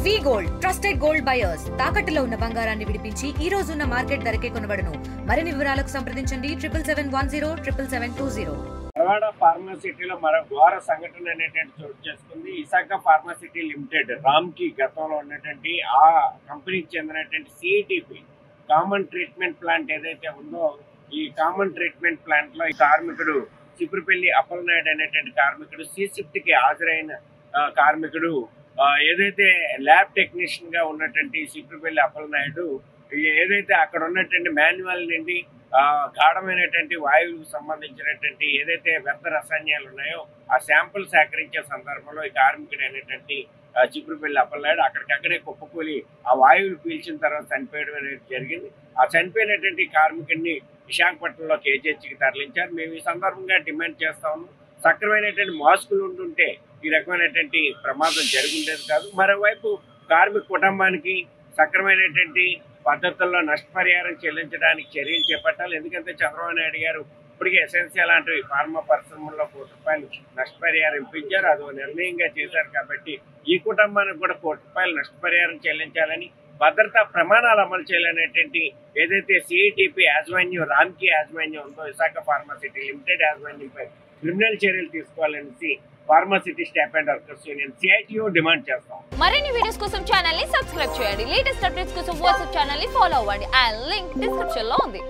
వి gold trusted gold buyers తాకట్టులో ఉన్న బంగారాన్ని విడిపించి ఈ రోజు ఉన్న మార్కెట్ ధరకే కొనబడును. మరిన్ని వివరాలకు సంప్రదించండి 7710772020. ధారవాడ ఫార్మాసిటీలో మరో ఘోర సంఘటన అనేటువంటి చోటు చేసుకుంది. విశాఖ ఫార్మాసిటీ లిమిటెడ్ రామ్కి గతంలో ఉన్నటువంటి ఆ కంపెనీకి చెందినటువంటి సిఐటిపి కామన్ ట్రీట్మెంట్ ప్లాంట్ ఏదైతే ఉందో ఈ కామన్ ట్రీట్మెంట్ ప్లాంట్ లో ఈ కార్మికుడు చిపురుపల్లి అప్పలనాయుడు అనేటువంటి కార్మికుడు సిసిఫ్ట్ కి హాజరైన కార్మికుడు ఏదైతే ల్యాబ్ టెక్నీషియన్ గా ఉన్నటువంటి చిపురుపల్లి అప్పలనాయుడు ఏదైతే అక్కడ ఉన్నటువంటి మాన్యువల్ నుండి గాఢమైనటువంటి వాయువులకు సంబంధించినటువంటి ఏదైతే వ్యర్థ రసాయనాలు ఉన్నాయో ఆ శాంపుల్ సేకరించే సందర్భంలో ఈ కార్మికుడు అనేటువంటి చిపురుపల్లి అప్పలనాయుడు అక్కడికక్కడే కుప్పకూలి ఆ వాయువులు పీల్చిన తర్వాత చనిపోయడం అనేది జరిగింది. ఆ చనిపోయినటువంటి కార్మికుడిని విశాఖపట్నంలో కేజీహెచ్కి తరలించారు. మేము ఈ సందర్భంగా డిమాండ్ చేస్తాము, సక్రమైనటువంటి మాస్కులు ఉంటుంటే ఈ రకమైనటువంటి ప్రమాదం జరుగుండేది కాదు. మరోవైపు కార్మిక కుటుంబానికి సక్రమైనటువంటి పద్ధతుల్లో నష్టపరిహారం చెల్లించడానికి చర్యలు చేపట్టాలి. ఎందుకంటే చంద్రబాబు నాయుడు గారు ఇప్పటికే ఎసెన్షియల్ లాంటి ఫార్మా పరిశ్రమల్లో ₹1 నష్టపరిహారం ఇప్పించారు. అది నిర్ణయంగా చేశారు. కాబట్టి ఈ కుటుంబానికి కూడా ₹1 నష్టపరిహారం చెల్లించాలని, భద్రతా ప్రమాణాలు అమలు చేయాలనేటువంటి ఏదైతే సిఐటిపి యాజమాన్యం రామ్కి యాజమాన్యం ఉందో విశాఖ ఫార్మాసిటీ లిమిటెడ్ యాజమాన్యంపై క్రిమినల్ చర్యలు తీసుకోవాలనేసి pharma city staff and workers union CITU demand చేస్తాం. మరిన్ని వీడియోస్ కోసం ఛానల్ ని సబ్స్క్రైబ్ చేయండి. లేటెస్ట్ అప్డేట్స్ కోసం వాట్సాప్ ఛానల్ ని ఫాలో అవ్వండి. ఆ లింక్ డిస్క్రిప్షన్ లో ఉంది.